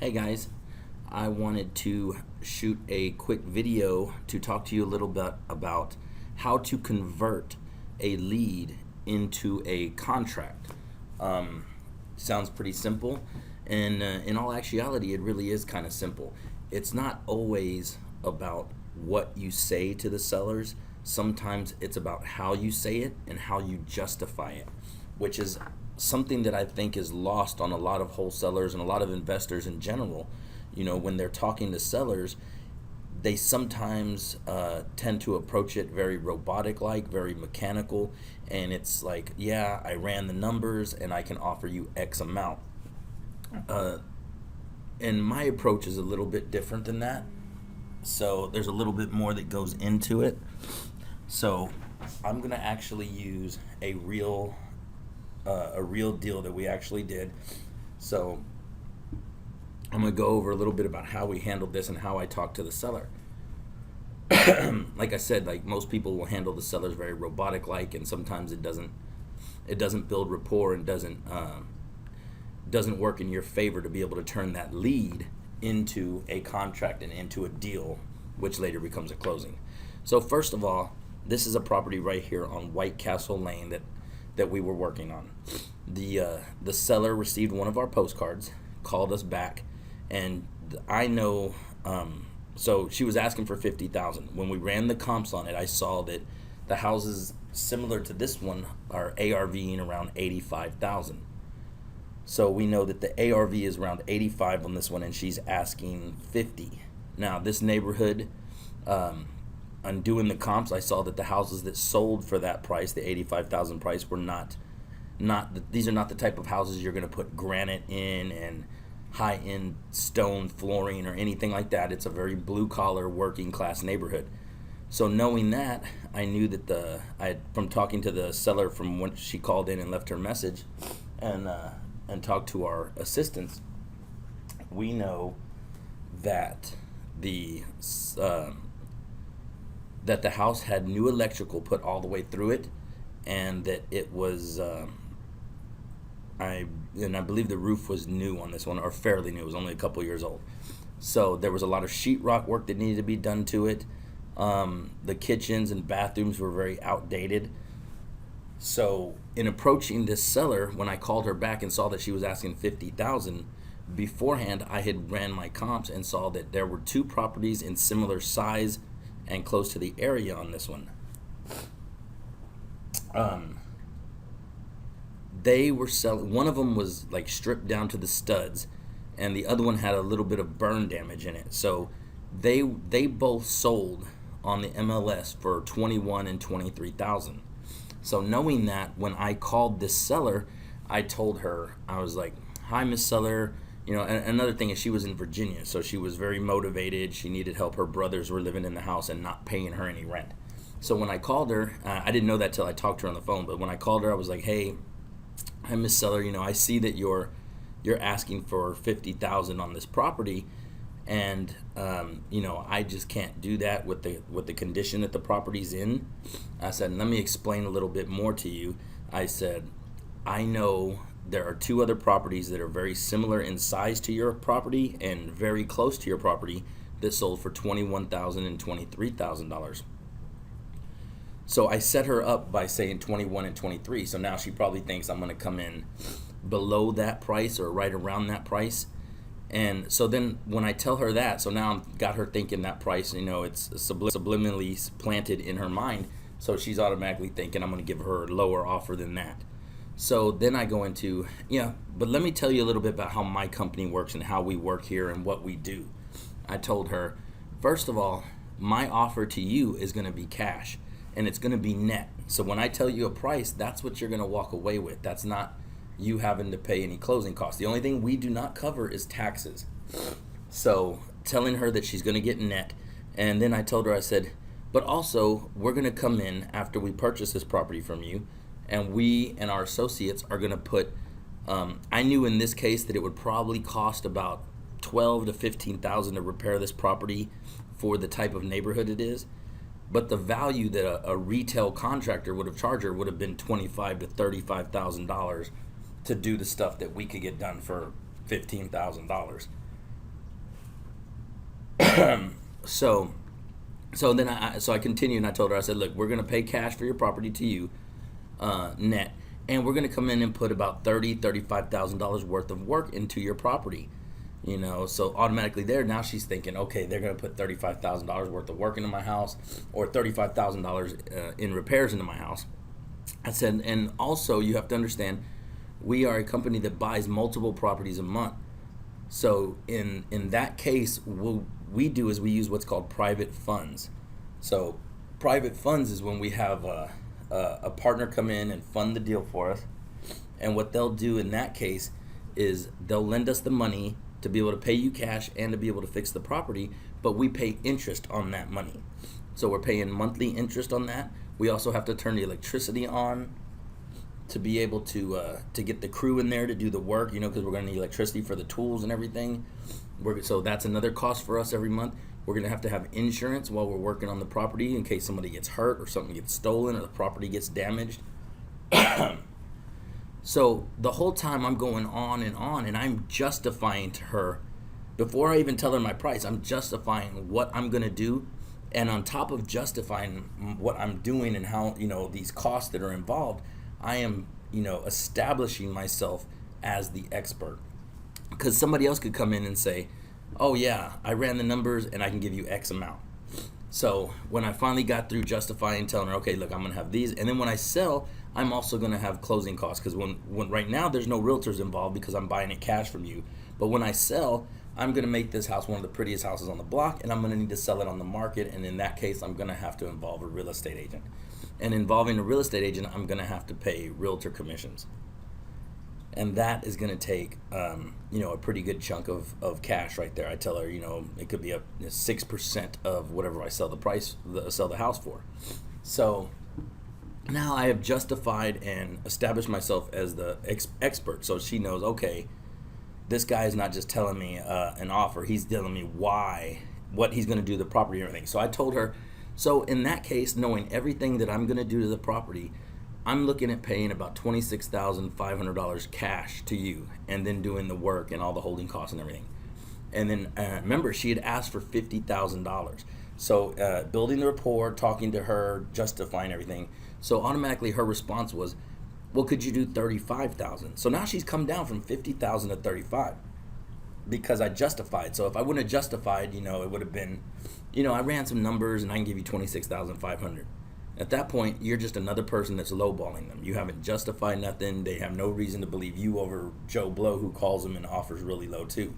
Hey guys, I wanted to shoot a quick video to talk to you a little bit about how to convert a lead into a contract. Sounds pretty simple, and in all actuality, it really is kind of simple. It's not always about what you say to the sellers. Sometimes it's about how you say it and how you justify it, which is something that I think is lost on a lot of wholesalers and a lot of investors in general. When they're talking to sellers, they sometimes tend to approach it very robotic like, very mechanical, and it's like, yeah, I ran the numbers and I can offer you X amount. And my approach is a little bit different than that. So there's a little bit more that goes into it. So I'm gonna actually use a real deal that we actually did. So I'm gonna go over a little bit about how we handled this and how I talked to the seller. Like I said, like most people will handle the sellers very robotic like, and sometimes it doesn't build rapport and doesn't work in your favor to be able to turn that lead into a contract and into a deal, which later becomes a closing. So first of all, this is a property right here on White Castle Lane that we were working on. The seller received one of our postcards, called us back, and I know. So she was asking for $50,000. When we ran the comps on it, I saw that the houses similar to this one are ARVing around $85,000. So we know that the ARV is around 85 on this one, and she's asking 50. Now this neighborhood, on doing the comps, I saw that the houses that sold for that price, the 85,000 price, were not these are not the type of houses you're going to put granite in and high-end stone flooring or anything like that. It's a very blue-collar, working-class neighborhood. So knowing that, I knew that from talking to the seller from when she called in and left her message, and talked to our assistants, we know that the house had new electrical put all the way through it, and that it was I believe the roof was new on this one, or fairly new. It was only a couple years old. So there was a lot of sheetrock work that needed to be done to it. The kitchens and bathrooms were very outdated. So in approaching this seller, when I called her back and saw that she was asking $50,000, beforehand I had ran my comps and saw that there were two properties in similar size and close to the area on this one. They were selling. One of them was like stripped down to the studs, and the other one had a little bit of burn damage in it. So they both sold on the MLS for 21 and 23,000. So knowing that, when I called this seller, I told her, I was like, "Hi, Miss Seller." And another thing is she was in Virginia, so she was very motivated. She needed help. Her brothers were living in the house and not paying her any rent. So when I called her, I didn't know that till I talked to her on the phone. But when I called her, I was like, "Hey, hi, Miss Seller. I see that you're asking for $50,000 on this property, and I just can't do that with the condition that the property's in." I said, "Let me explain a little bit more to you." I said, "I know there are two other properties that are very similar in size to your property and very close to your property that sold for $21,000 and $23,000. So I set her up by saying 21 and 23. So now she probably thinks I'm going to come in below that price or right around that price. And so then when I tell her that, so now I've got her thinking that price, it's subliminally planted in her mind. So she's automatically thinking I'm going to give her a lower offer than that. So then I go into, but let me tell you a little bit about how my company works and how we work here and what we do. I told her, first of all, my offer to you is going to be cash, and it's going to be net. So when I tell you a price, that's what you're going to walk away with. That's not you having to pay any closing costs. The only thing we do not cover is taxes. So telling her that she's going to get net. And then I told her, I said, but also we're going to come in after we purchase this property from you, and we and our associates are going to put, I knew in this case that it would probably cost about $12,000 to $15,000 to repair this property for the type of neighborhood it is. But the value that a retail contractor would have charged her would have been $25,000 to $35,000 to do the stuff that we could get done for $15,000. So then I continued, and I told her, I said, look, we're going to pay cash for your property to you, net, and we're going to come in and put about $35,000 worth of work into your property. So automatically there, now she's thinking, okay, they're going to put $35,000 worth of work into my house, or $35,000 in repairs into my house. I said, and also you have to understand, we are a company that buys multiple properties a month. So in that case, what we do is we use what's called private funds. So private funds is when we have a partner come in and fund the deal for us. And what they'll do in that case is they'll lend us the money to be able to pay you cash and to be able to fix the property, but we pay interest on that money. So we're paying monthly interest on that. We also have to turn the electricity on to be able to get the crew in there to do the work, because we're going to need electricity for the tools and everything. So that's another cost for us every month. We're going to have insurance while we're working on the property in case somebody gets hurt or something gets stolen or the property gets damaged. So the whole time I'm going on, and I'm justifying to her, before I even tell her my price, I'm justifying what I'm going to do. And on top of justifying what I'm doing and how, these costs that are involved, I am, establishing myself as the expert. Because somebody else could come in and say, oh yeah, I ran the numbers and I can give you X amount. So when I finally got through justifying, telling her, okay, look, I'm going to have these. And then when I sell, I'm also going to have closing costs. Because when right now there's no realtors involved because I'm buying it cash from you. But when I sell, I'm going to make this house one of the prettiest houses on the block, and I'm going to need to sell it on the market. And in that case, I'm going to have to involve a real estate agent. And involving a real estate agent, I'm going to have to pay realtor commissions. And that is going to take, a pretty good chunk of cash right there. I tell her, it could be up 6% of whatever I sell the house for. So now I have justified and established myself as the expert. So she knows, okay, this guy is not just telling me an offer. He's telling me what he's going to do to the property and everything. So I told her, so in that case, knowing everything that I'm going to do to the property, I'm looking at paying about $26,500 cash to you, and then doing the work and all the holding costs and everything. And then remember, she had asked for $50,000. So building the rapport, talking to her, justifying everything. So automatically her response was, well, could you do $35,000? So now she's come down from $50,000 to $35,000 because I justified. So if I wouldn't have justified, it would have been, I ran some numbers and I can give you $26,500. At that point, you're just another person that's lowballing them. You haven't justified nothing. They have no reason to believe you over Joe Blow, who calls them and offers really low too.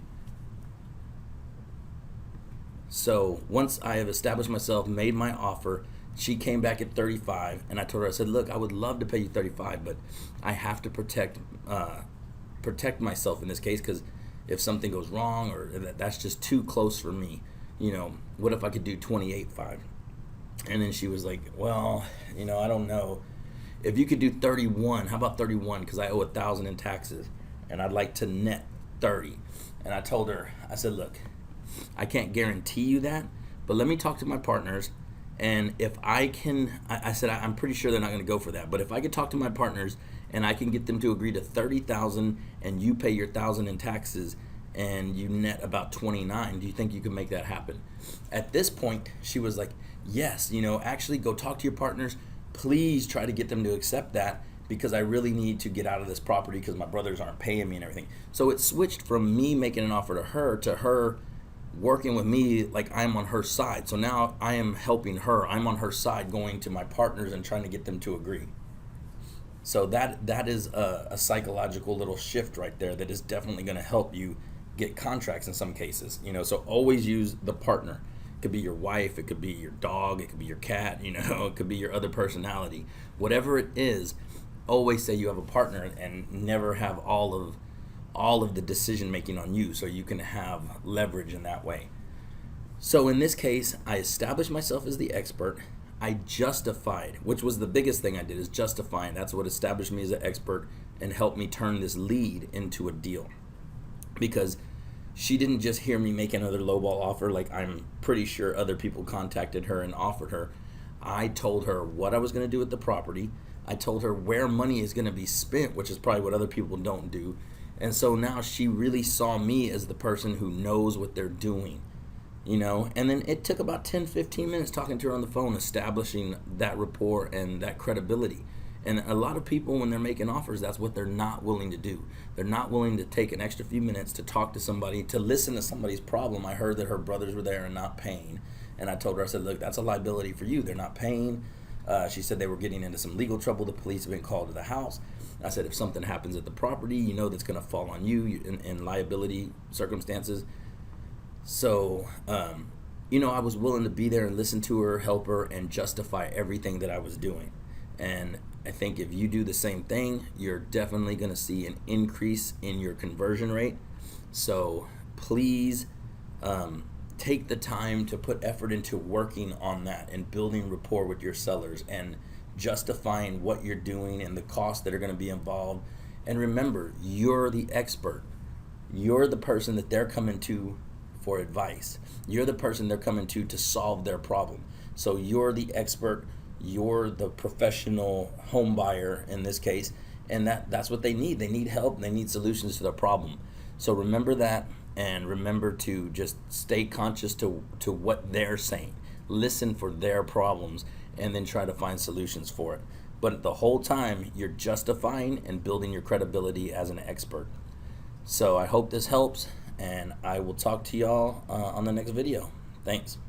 So once I have established myself, made my offer, she came back at 35, and I told her, I said, look, I would love to pay you 35, but I have to protect myself in this case, because if something goes wrong, or that's just too close for me. What if I could do 28.5? And then she was like, well, I don't know. If you could do 31, how about 31? Because I owe $1,000 in taxes, and I'd like to net 30. And I told her, I said, look, I can't guarantee you that, but let me talk to my partners. And if I can, I said, I'm pretty sure they're not going to go for that. But if I could talk to my partners and I can get them to agree to 30,000, and you pay your 1,000 in taxes, and you net about 29, do you think you can make that happen? At this point, she was like, yes, actually go talk to your partners. Please try to get them to accept that, because I really need to get out of this property because my brothers aren't paying me and everything. So it switched from me making an offer to her working with me like I'm on her side. So now I am helping her. I'm on her side, going to my partners and trying to get them to agree. So that is a psychological little shift right there that is definitely going to help you get contracts in some cases. So always use the partner. It could be your wife, it could be your dog, it could be your cat, it could be your other personality. Whatever it is, always say you have a partner, and never have all of the decision making on you, so you can have leverage in that way. So in this case, I established myself as the expert. I justified, which was the biggest thing I did, is justifying. That's what established me as an expert and helped me turn this lead into a deal. Because she didn't just hear me make another lowball offer like I'm pretty sure other people contacted her and offered her. I told her what I was going to do with the property. I told her where money is going to be spent, which is probably what other people don't do. And so now she really saw me as the person who knows what they're doing. And then it took about 10-15 minutes talking to her on the phone, establishing that rapport and that credibility. And a lot of people, when they're making offers, that's what they're not willing to do. They're not willing to take an extra few minutes to talk to somebody, to listen to somebody's problem. I heard that her brothers were there and not paying. And I told her, I said, look, that's a liability for you. They're not paying. She said they were getting into some legal trouble. The police have been called to the house. I said, if something happens at the property, that's going to fall on you in liability circumstances. So, I was willing to be there and listen to her, help her, and justify everything that I was doing. And I think if you do the same thing, you're definitely going to see an increase in your conversion rate. So please take the time to put effort into working on that and building rapport with your sellers and justifying what you're doing and the costs that are going to be involved. And remember, you're the expert. You're the person that they're coming to for advice. You're the person they're coming to solve their problem. So you're the expert. You're the professional home buyer in this case, and that's what they need. They need help. They need solutions to their problem. So remember that, and remember to just stay conscious to what they're saying. Listen for their problems, and then try to find solutions for it. But the whole time, you're justifying and building your credibility as an expert. So I hope this helps, and I will talk to y'all on the next video. Thanks.